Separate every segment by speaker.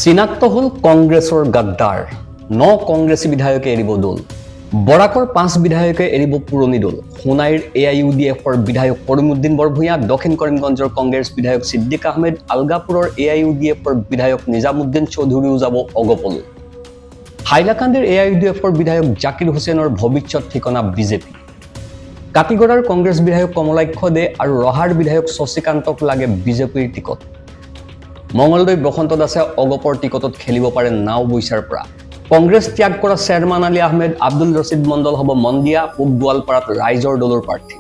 Speaker 1: চিনাক্ত হল কংগ্ৰেছৰ গাদ্দাৰ 9 কংগ্ৰেছী বিধায়কে এৰিব দল বৰাকৰ 5 বিধায়কে এৰিব পুৰণি দল সোণাইৰ এআইইউডিএফৰ বিধায়ক কৰিমউদ্দিন বৰভূঞা দক্ষিণ কৰিমগঞ্জৰ কংগ্ৰেছ বিধায়ক সিদ্দিক আহমেদ আলগাপুৰৰ এআইইউডিএফৰ বিধায়ক নিজামুদ্দিন চৌধুৰীও যাব অগপলৈ হাইলাকান্দিৰ এআইইউডিএফৰ বিধায়ক জাকিৰ হুছেইনৰ ভৱিষ্যত ঠিকনা বিজেপি কাটিগড়াৰ কংগ্ৰেছ বিধায়ক কমলাক্ষ দে আৰু ৰহাৰ বিধায়ক শশীকান্তক লাগে বিজেপিৰ টিকট মঙ্গলদৈ বসন্ত দাসে অগপৰ টিকটত খেলিব পাৰে নাও বৈছাৰ পৰা কংগ্ৰেছ ত্যাগ কৰা চেয়াৰমান আলী আহমেদ আব্দুল ৰছিদ মণ্ডল হ'ব মন্দিয়া পূব গোৱালপাৰাত ৰাইজৰ দলৰ প্ৰাৰ্থী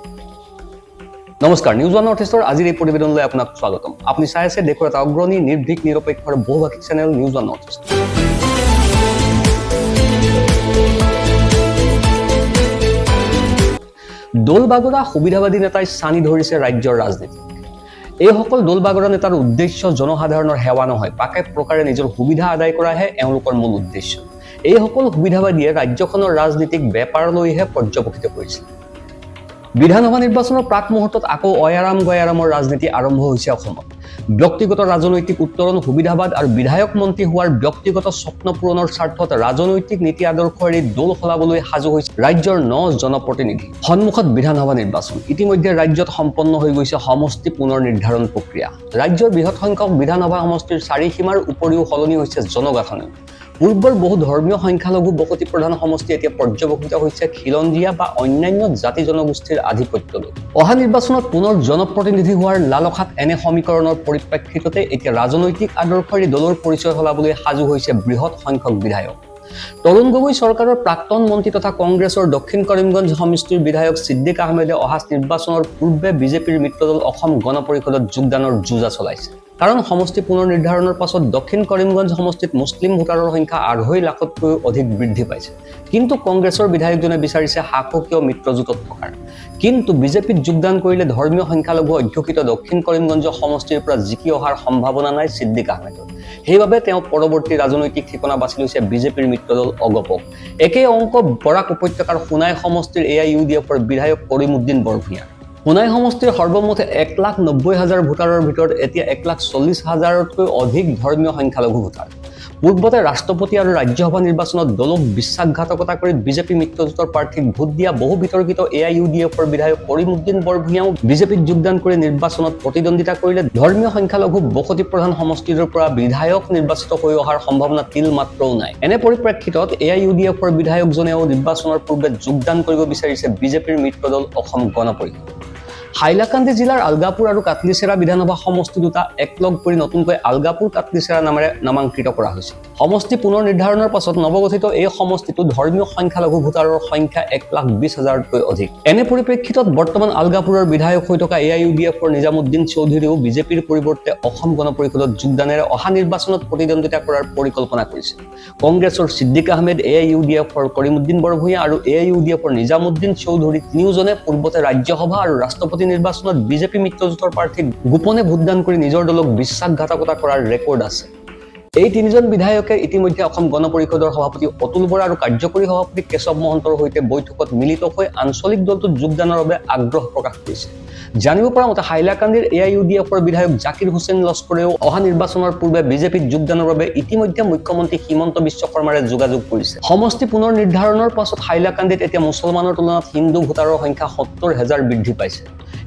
Speaker 1: নমস্কাৰ নিউজ ওৱান নৰ্থ ইষ্টৰ আজিৰ এই প্ৰতিবেদনলৈ আপোনাক স্বাগতম আপুনি চাই আছে দেশৰ এটা অগ্ৰণী নিৰ্ভীক নিৰপেক্ষৰ বহুভাষিক channel news one north east দলবাগৰা সুবিধাবাদী নেতাই চানি ধৰিছে ৰাজ্যৰ ৰাজনীতি এইসকল দলবাগৰা নেতাৰ উদ্দেশ্য জনসাধাৰণৰ সেৱা নহয় পাকে প্ৰকাৰে নিজৰ সুবিধা আদায় কৰাহে এওঁলোকৰ মূল উদ্দেশ্য এইসকল সুবিধাবাদীয়ে ৰাজ্যখনৰ ৰাজনীতিক বেপাৰলৈহে পৰ্যবেক্ষিত কৰিছিল বিধানসভা নিৰ্বাচনৰ প্ৰাক মুহূৰ্তত আকৌ অয়াৰাম গয়াৰামৰ ৰাজনীতি আৰম্ভ হৈছে অসমত ব্যক্তিগত ৰাজনৈতিক উত্তৰণ সুবিধাবাদ আৰু বিধায়ক মন্ত্ৰী হোৱাৰ ব্যক্তিগত স্বপ্ন পূৰণৰ স্বাৰ্থত ৰাজনৈতিক নীতি আদৰ্শ এৰি দল সলাবলৈ সাজু হৈছে ৰাজ্যৰ 9 জনপ্ৰতিনিধি সন্মুখত বিধানসভা নিৰ্বাচন ইতিমধ্যে ৰাজ্যত সম্পন্ন হৈ গৈছে সমষ্টি পুনৰ নিৰ্ধাৰণ প্ৰক্ৰিয়া ৰাজ্যৰ বৃহৎ সংখ্যক বিধানসভা সমষ্টিৰ চাৰি সীমাৰ উপৰিও সলনি হৈছে জনগাঁথনি পূৰ্বৰ বহু ধৰ্মীয় সংখ্যালঘু বসতি প্ৰধান সমষ্টি এতিয়া পৰ্যবেক্ষিত হৈছে খিলঞ্জীয়া বা অন্যান্য জাতি জনগোষ্ঠীৰ আধিপত্যলৈ অহা নিৰ্বাচনত পুনৰ জনপ্ৰতিনিধি হোৱাৰ লালসাত এনে সমীকৰণৰ পৰিপ্ৰেক্ষিততে এতিয়া ৰাজনৈতিক আদৰ্শৰে দলৰ পৰিচয় সলাবলৈ সাজু হৈছে বৃহৎ সংখ্যক বিধায়ক তৰুণ গগৈ চৰকাৰৰ প্ৰাক্তন মন্ত্ৰী তথা কংগ্ৰেছৰ দক্ষিণ কৰিমগঞ্জ সমষ্টিৰ বিধায়ক সিদ্দিক আহমেদে অহা নিৰ্বাচনৰ পূৰ্বে বিজেপিৰ মিত্ৰদল অসম গণ পৰিষদত যোগদানৰ যুঁজা চলাইছে কাৰণ সমষ্টি পুনৰ নিৰ্ধাৰণৰ পাছত দক্ষিণ কৰিমগঞ্জ সমষ্টিত মুছলিম ভোটাৰৰ সংখ্যা 2.5 লাখতকৈ অধিক বৃদ্ধি পাইছে কিন্তু কংগ্ৰেছৰ বিধায়কজনে বিচাৰিছে শাসকীয় মিত্ৰজোঁটত থকাৰ কিন্তু বিজেপিত যোগদান কৰিলে ধৰ্মীয় সংখ্যালঘু অধ্যুষিত দক্ষিণ কৰিমগঞ্জ সমষ্টিৰ পৰা জিকি অহাৰ সম্ভাৱনা নাই সিদ্দিক আহমেদৰ সেইবাবে তেওঁ পৰৱৰ্তী ৰাজনৈতিক ঠিকনা বাছি লৈছে বিজেপিৰ মিত্ৰদল অগপক একে অংক বৰাক উপত্যকাৰ সোণাই সমষ্টিৰ এআইইউডিএফৰ বিধায়ক কৰিমউদ্দিন বৰভূঞা সোণাই সমষ্টিৰ সৰ্বমুঠ 1,90,000 ভোটাৰৰ ভিতৰত এতিয়া 1,40,000তকৈ অধিক ধৰ্মীয় সংখ্যালঘু ভোটাৰ পূৰ্বতে ৰাষ্ট্ৰপতি আৰু ৰাজ্যসভা নিৰ্বাচনত দলক বিশ্বাসঘাতকতা কৰি বিজেপি মিত্ৰজোঁটৰ প্ৰাৰ্থীক ভোট দিয়া বহু বিতৰ্কিত এআইইউডিএফৰ বিধায়ক কৰিমউদ্দিন বৰভূঞাও বিজেপিত যোগদান কৰি নিৰ্বাচনত প্ৰতিদ্বন্দ্বিতা কৰিলে ধৰ্মীয় সংখ্যালঘু বসতি প্ৰধান সমষ্টিৰ পৰা বিধায়ক নিৰ্বাচিত হৈ অহাৰ সম্ভাৱনা তিল মাত্ৰও নাই এনে পৰিপ্ৰেক্ষিতত এআইইউডিএফৰ বিধায়কজনেও নিৰ্বাচনৰ পূৰ্বে যোগদান কৰিব বিচাৰিছে বিজেপিৰ মিত্ৰদল অসম গণ পৰিষদ হাইলাকান্দি জিলাৰ আলগাপুৰ আৰু কাটলিচেৰা বিধানসভা সমষ্টি দুটা একলগ কৰি নতুনকৈ আলগাপুৰ কাটলিচেৰা নামেৰে নামাঙ্কিত কৰা হৈছে সমষ্টি পুনৰ নিৰ্ধাৰণৰ পাছত নৱগঠিত এই সমষ্টিটো ধৰ্মীয় সংখ্যালঘু ভোটাৰৰ সংখ্যা 1,20,000তকৈ অধিক এনে পৰিপ্ৰেক্ষিতত বৰ্তমান আলগাপুৰৰ বিধায়ক হৈ থকা এআইইউডিএফৰ নিজামুদ্দিন চৌধুৰীও বিজেপিৰ পৰিৱৰ্তে অসম গণ পৰিষদত যোগদানেৰে অহা নিৰ্বাচনত প্ৰতিদ্বন্দ্বিতা কৰাৰ পৰিকল্পনা কৰিছে কংগ্ৰেছৰ সিদ্দিক আহমেদ এআইইউডিএফৰ কৰিমউদ্দিন বৰভূঞা আৰু এআইইউডিএফৰ নিজামুদ্দিন চৌধুৰী তিনিওজনে পূৰ্বতে ৰাজ্যসভা আৰু ৰাষ্ট্ৰপতি নিৰ্বাচনত বিজেপি মিত্ৰজোঁটৰ প্ৰাৰ্থীক গোপনে ভোটদান কৰি নিজৰ দলক বিশ্বাসঘাতকতা কৰাৰ ৰেকৰ্ড আছে এই তিনিজন বিধায়কে ইতিমধ্যে অসম গণ পৰিষদৰ সভাপতি অতুল বৰা আৰু কাৰ্যকৰী সভাপতি কেশৱ মহন্তৰ সৈতে বৈঠকত মিলিত হৈ আঞ্চলিক দলটোত যোগদানৰ বাবে আগ্ৰহ প্ৰকাশ কৰিছে জানিব পৰা মতে হাইলাকান্দিৰ এআইইউডিএফৰ বিধায়ক জাকিৰ হুছেইন লস্কৰেও অহা নিৰ্বাচনৰ পূৰ্বে বিজেপিত যোগদানৰ বাবে ইতিমধ্যে মুখ্যমন্ত্ৰী হিমন্ত বিশ্ব শৰ্মাৰে যোগাযোগ কৰিছে সমষ্টি পুনৰ নিৰ্ধাৰণৰ পাছত হাইলাকান্দিত এতিয়া মুছলমানৰ তুলনাত হিন্দু ভোটাৰৰ সংখ্যা 70,000 বৃদ্ধি পাইছে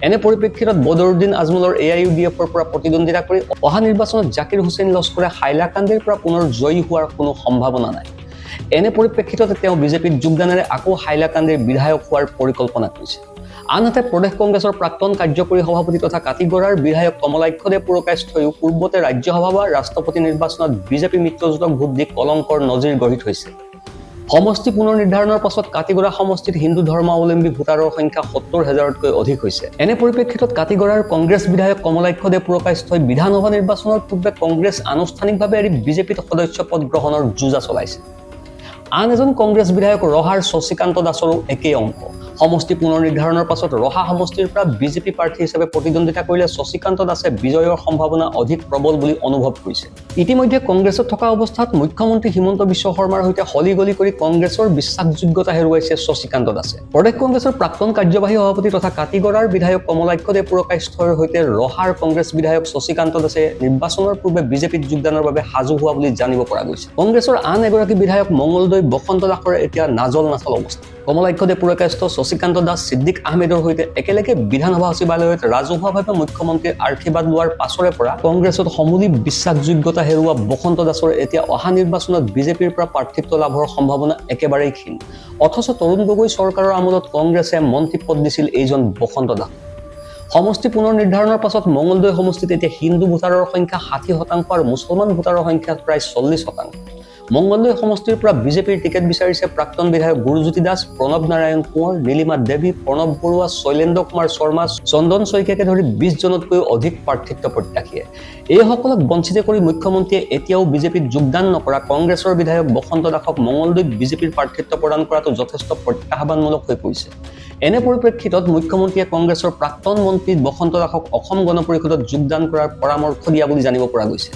Speaker 1: এনে পৰিপ্ৰেক্ষিতত বদৰুদ্দিন আজমলৰ এআইইউডিএফৰ পৰা প্ৰতিদ্বন্দ্বিতা কৰি অহা নিৰ্বাচনত জাকিৰ হুছেইন লস্কৰে হাইলাকান্দিৰ পৰা পুনৰ জয়ী হোৱাৰ কোনো সম্ভাৱনা নাই এনে পৰিপ্ৰেক্ষিতত তেওঁ বিজেপিত যোগদানেৰে আকৌ হাইলাকান্দিৰ বিধায়ক হোৱাৰ পৰিকল্পনা কৰিছে আনহাতে প্ৰদেশ কংগ্ৰেছৰ প্ৰাক্তন কাৰ্যকৰী সভাপতি তথা কাটিগড়াৰ বিধায়ক কমলাক্ষ দে পুৰকায়স্থইও পূৰ্বতে ৰাজ্যসভা বা ৰাষ্ট্ৰপতি নিৰ্বাচনত বিজেপি মিত্ৰজোঁটক ভোট দি কলংকৰ নজিৰ গঢ়ি থৈছে সমষ্টি পুনৰ নিৰ্ধাৰণৰ পাছত কাটিগড়া সমষ্টিত হিন্দু ধৰ্মাৱলম্বী ভোটাৰৰ সংখ্যা 70,000তকৈ অধিক হৈছে এনে পৰিপ্ৰেক্ষিতত কাটিগড়াৰ কংগ্ৰেছ বিধায়ক কমলাক্ষ দে পুৰকায়স্থই বিধানসভা নিৰ্বাচনৰ পূৰ্বে কংগ্ৰেছ আনুষ্ঠানিকভাৱে এৰি বিজেপিত সদস্য পদ গ্ৰহণৰ যুঁজা চলাইছে আন এজন কংগ্ৰেছ বিধায়ক ৰহাৰ শশীকান্ত দাসৰো একেই অংক সমষ্টি পুনৰ নিৰ্ধাৰণৰ পাছত ৰহা সমষ্টিৰ পৰা বিজেপি প্ৰাৰ্থী হিচাপে প্ৰতিদ্বন্দ্বিতা কৰিলে শশীকান্ত দাসে বিজয়ৰ সম্ভাৱনা অধিক প্ৰবল বুলি অনুভৱ কৰিছে। ইতিমধ্যে কংগ্ৰেছত থকা অৱস্থাত মুখ্যমন্ত্ৰী হিমন্ত বিশ্ব শৰ্মাৰ সৈতে হলিগলি কৰি কংগ্ৰেছৰ বিশ্বাসযোগ্যতা হেৰুৱাইছে শশীকান্ত দাসে। প্ৰদেশ কংগ্ৰেছৰ প্ৰাক্তন কাৰ্যবাহী সভাপতি তথা কাটিগড়াৰ বিধায়ক কমলাক্ষ দে পুৰকায়স্থৰ সৈতে ৰহাৰ কংগ্ৰেছ বিধায়ক শশীকান্ত দাসে নিৰ্বাচনৰ পূৰ্বে বিজেপিত যোগদানৰ বাবে সাজু হোৱা বুলি জানিব পৰা গৈছে। কংগ্ৰেছৰ আন এগৰাকী বিধায়ক মংগলদৈ বসন্ত দাসৰ এতিয়া নাজল নাচল অৱস্থা। কমলাক্ষ দে পুৰকায়স্থ শশীকান্ত দাস ছিদ্দিক আহমেদৰ সৈতে একেলগে বিধানসভা সচিবালয়ত ৰাজহুৱাভাৱে মুখ্যমন্ত্ৰীৰ আশীৰ্বাদ লোৱাৰ পাছৰে পৰা কংগ্ৰেছত সমূলি বিশ্বাসযোগ্যতা হেৰুওৱা বসন্ত দাসৰ এতিয়া অহা নিৰ্বাচনত বিজেপিৰ পৰা প্ৰাৰ্থিত্ব লাভৰ সম্ভাৱনা একেবাৰেই ক্ষীণ। অথচ তৰুণ গগৈ চৰকাৰৰ আমোলত কংগ্ৰেছে মন্ত্ৰী পদ দিছিল এইজন বসন্ত দাস। সমষ্টি পুনৰ নিৰ্ধাৰণৰ পাছত মংগলদৈ সমষ্টিত এতিয়া হিন্দু ভোটাৰৰ সংখ্যা 60% আৰু মুছলমান ভোটাৰৰ সংখ্যা প্ৰায় 40%। মংগলদৈ সমষ্টিৰ পৰা বিজেপিৰ টিকেট বিচাৰিছে প্ৰাক্তন বিধায়ক গুৰুজ্যোতি দাস, প্ৰণৱ নাৰায়ণ কোঁৱৰ, নীলিমা দেৱী, প্ৰণৱ বৰুৱা, শৈলেন্দ্ৰ কুমাৰ শৰ্মা, চন্দন শইকীয়াকে ধৰি 20 জনতকৈও অধিক প্ৰাৰ্থিত্ব প্ৰত্যাশীয়ে। এইসকলক বঞ্চিত কৰি মুখ্যমন্ত্ৰীয়ে এতিয়াও বিজেপিত যোগদান নকৰা কংগ্ৰেছৰ বিধায়ক বসন্ত দাসক মংগলদৈত বিজেপিৰ প্ৰাৰ্থিত্ব প্ৰদান কৰাটো যথেষ্ট প্ৰত্যাহ্বানমূলক হৈ পৰিছে। এনে পৰিপ্ৰেক্ষিতত মুখ্যমন্ত্ৰীয়ে কংগ্ৰেছৰ প্ৰাক্তন মন্ত্ৰী বসন্ত দাসক অসম গণ পৰিষদত যোগদান কৰাৰ পৰামৰ্শ দিয়া বুলি জানিব পৰা গৈছে।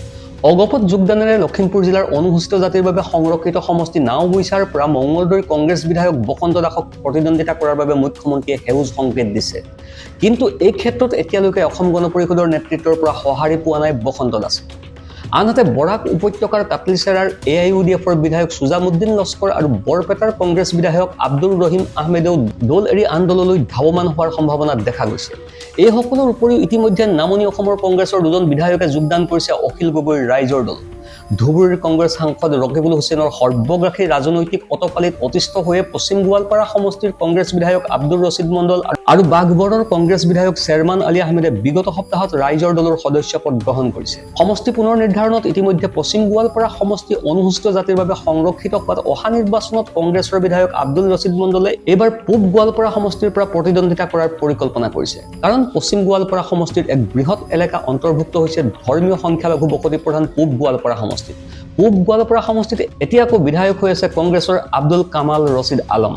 Speaker 1: অগপত যোগদানেৰে লখিমপুৰ জিলাৰ অনুসূচিত জাতিৰ বাবে সংৰক্ষিত সমষ্টি নাওবৈচাৰ পৰা মংগলদৈৰ কংগ্ৰেছ বিধায়ক বসন্ত দাসক প্ৰতিদ্বন্দ্বিতা কৰাৰ বাবে মুখ্যমন্ত্ৰীয়ে সেউজ সংকেত দিছে। কিন্তু এই ক্ষেত্ৰত এতিয়ালৈকে অসম গণ পৰিষদৰ নেতৃত্বৰ পৰা সঁহাৰি পোৱা নাই বসন্ত দাসে। আনহাতে বৰাক উপত্যকাৰ কাটলিচেৰাৰ AIUDFৰ বিধায়ক সুজামুদ্দিন লস্কৰ আৰু বৰপেটাৰ কংগ্ৰেছ বিধায়ক আব্দুল ৰহিম আহমেদেও দল এৰি আন দললৈ ধাৱমান হোৱাৰ সম্ভাৱনা দেখা গৈছে। এইসকলৰ উপৰিও ইতিমধ্যে নামনি অসমৰ কংগ্ৰেছৰ দুজন বিধায়কে যোগদান কৰিছে অখিল গগৈৰ ৰাইজৰ দল। ধুবুৰীৰ কংগ্ৰেছ সাংসদ ৰকিবুল হুছেইনৰ সৰ্বগ্ৰাসী ৰাজনৈতিক অটপালিত অতিষ্ঠ হৈয়ে পশ্চিম গোৱালপাৰা সমষ্টিৰ কংগ্ৰেছ বিধায়ক আব্দুল ৰছিদ মণ্ডল আৰু বাঘবৰৰ কংগ্ৰেছ বিধায়ক শ্বেৰমান আলী আহমেদে বিগত সপ্তাহত ৰাইজৰ দলৰ সদস্য পদ গ্ৰহণ কৰিছে। সমষ্টি পুনৰ নিৰ্ধাৰণত ইতিমধ্যে পশ্চিম গোৱালপাৰা সমষ্টি অনুসূচিত জাতিৰ বাবে সংৰক্ষিত হোৱাত অহা নিৰ্বাচনত কংগ্ৰেছৰ বিধায়ক আব্দুল ৰছিদ মণ্ডলে এইবাৰ পূব গোৱালপাৰা সমষ্টিৰ পৰা প্ৰতিদ্বন্দ্বিতা কৰাৰ পৰিকল্পনা কৰিছে। কাৰণ পশ্চিম গোৱালপাৰা সমষ্টিৰ এক বৃহৎ এলেকা অন্তৰ্ভুক্ত হৈছে ধৰ্মীয় সংখ্যালঘু বসতি প্ৰধান পূব গোৱালপাৰা সমষ্টি। পূব গোৱালপাৰা সমষ্টিত এতিয়া আকৌ বিধায়ক হৈ আছে কংগ্ৰেছৰ আব্দুল কামাল ৰছিদ আলম।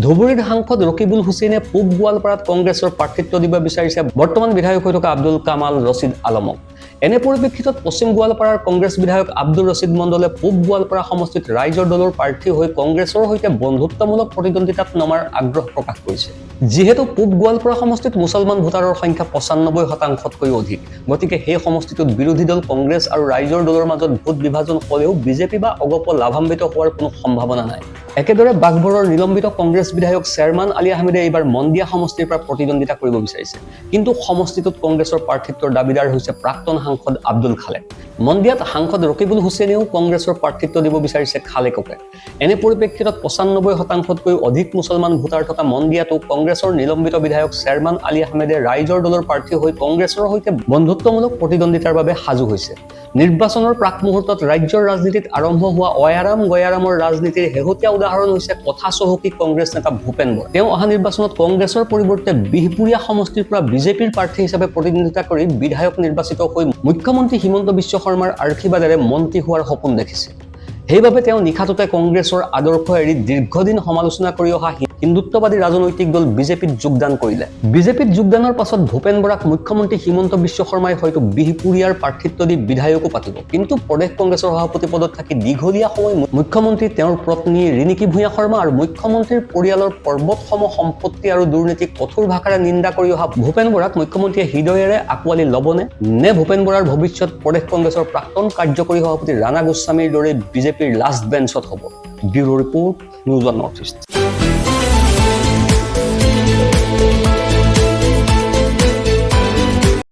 Speaker 1: ধুবুৰীৰ সাংসদ ৰকিবুল হুছেইনে পূব গোৱালপাৰাত কংগ্ৰেছৰ প্ৰাৰ্থিত্ব দিব বিচাৰিছে বৰ্তমান বিধায়ক হৈ থকা আব্দুল কামাল ৰছিদ আলমক। এনে পৰিপ্ৰেক্ষিতত পশ্চিম গোৱালপাৰাৰ কংগ্ৰেছ বিধায়ক আব্দুল ৰছিদ মণ্ডলে পূব গোৱালপাৰা সমষ্টিত ৰাইজৰ দলৰ প্ৰাৰ্থী হৈ কংগ্ৰেছৰ সৈতে বন্ধুত্বমূলক প্ৰতিদ্বন্দ্বিতাত নমাৰ আগ্ৰহ প্ৰকাশ কৰিছে। যিহেতু পূব গোৱালপাৰা সমষ্টিত মুছলমান ভোটাৰৰ সংখ্যা 95%তকৈও অধিক, গতিকে সেই সমষ্টিটোত বিৰোধী দল কংগ্ৰেছ আৰু ৰাইজৰ দলৰ মাজত ভোট বিভাজন হ'লেও বিজেপি বা অগপ লাভান্বিত হোৱাৰ কোনো সম্ভাৱনা নাই। একেদৰে বাঘবৰৰ নিলম্বিত কংগ্ৰেছ বিধায়ক শ্বেৰমান আলী আহমেদে এইবাৰ মন্দিয়া সমষ্টিৰ পৰা প্ৰতিদ্বন্দ্বিতা কৰিব বিচাৰিছে। কিন্তু সমষ্টিটোত কংগ্ৰেছৰ প্ৰাৰ্থিত্বৰ দাবীদাৰ হৈছে প্ৰাক্তন সাংসদ আব্দুল খালেক। মন্দিয়াত সাংসদ ৰকিবুল হুছেইনেও কংগ্ৰেছৰ প্ৰাৰ্থিত্ব দিব বিচাৰিছে খালেককে। এনে পৰিপ্ৰেক্ষিতত 95%তকৈও অধিক মুছলমান ভোটাৰ থকা মন্দিয়াতো কংগ্ৰেছৰ নিলম্বিত বিধায়ক শ্বেৰমান আলী আহমেদে ৰাইজৰ দলৰ প্ৰাৰ্থী হৈ কংগ্ৰেছৰ সৈতে বন্ধুত্বমূলক প্ৰতিদ্বন্দ্বিতাৰ বাবে সাজু হৈছে। নিৰ্বাচনৰ প্ৰাক মুহূৰ্তত ৰাজ্যৰ ৰাজনীতিত আৰম্ভ হোৱা অয়াৰাম গয়াৰামৰ ৰাজনীতিৰ শেহতীয়া উদাহৰণ হৈছে কথা চহকী কংগ্ৰেছ নেতা ভূপেন বৰা। তেওঁ অহা নিৰ্বাচনত কংগ্ৰেছৰ পৰিৱৰ্তে বিহপুৰীয়া সমষ্টিৰ পৰা বিজেপিৰ প্ৰাৰ্থী হিচাপে প্ৰতিদ্বন্দ্বিতা কৰি বিধায়ক নিৰ্বাচিত হৈ মুখ্যমন্ত্ৰী হিমন্ত বিশ্ব শৰ্মাৰ আশীৰ্বাদেৰে মন্ত্ৰী হোৱাৰ সপোন দেখিছে। সেইবাবে তেওঁ নিশাটোতে কংগ্ৰেছৰ আদৰ্শ এৰি দীৰ্ঘদিন সমালোচনা কৰি অহা হিন্দুত্ববাদী ৰাজনৈতিক দল বিজেপিত যোগদান কৰিলে। বিজেপিত যোগদানৰ পাছত ভূপেন বৰাক মুখ্যমন্ত্ৰী হিমন্ত বিশ্ব শৰ্মাই হয়তো বিহপুৰীয়াৰ প্ৰাৰ্থিত্ব দি বিধায়কো পাতিব। কিন্তু প্ৰদেশ কংগ্ৰেছৰ সভাপতি পদত থাকি দীঘলীয়া সময় মুখ্যমন্ত্ৰী তেওঁৰ পত্নী ৰিণিকী ভূঞা শৰ্মা আৰু মুখ্যমন্ত্ৰীৰ পৰিয়ালৰ পৰ্বতসম সম্পত্তি আৰু দুৰ্নীতিক কঠোৰ ভাষাৰে নিন্দা কৰি অহা ভূপেন বৰাক মুখ্যমন্ত্ৰীয়ে হৃদয়েৰে আঁকোৱালি ল'বনে, নে ভূপেন বৰাৰ ভৱিষ্যত প্ৰদেশ কংগ্ৰেছৰ প্ৰাক্তন কাৰ্যকৰী সভাপতি ৰাণা গোস্বামীৰ দৰে বিজেপিৰ লাষ্ট বেঞ্চত হ'ব? Bureau report, news one north east.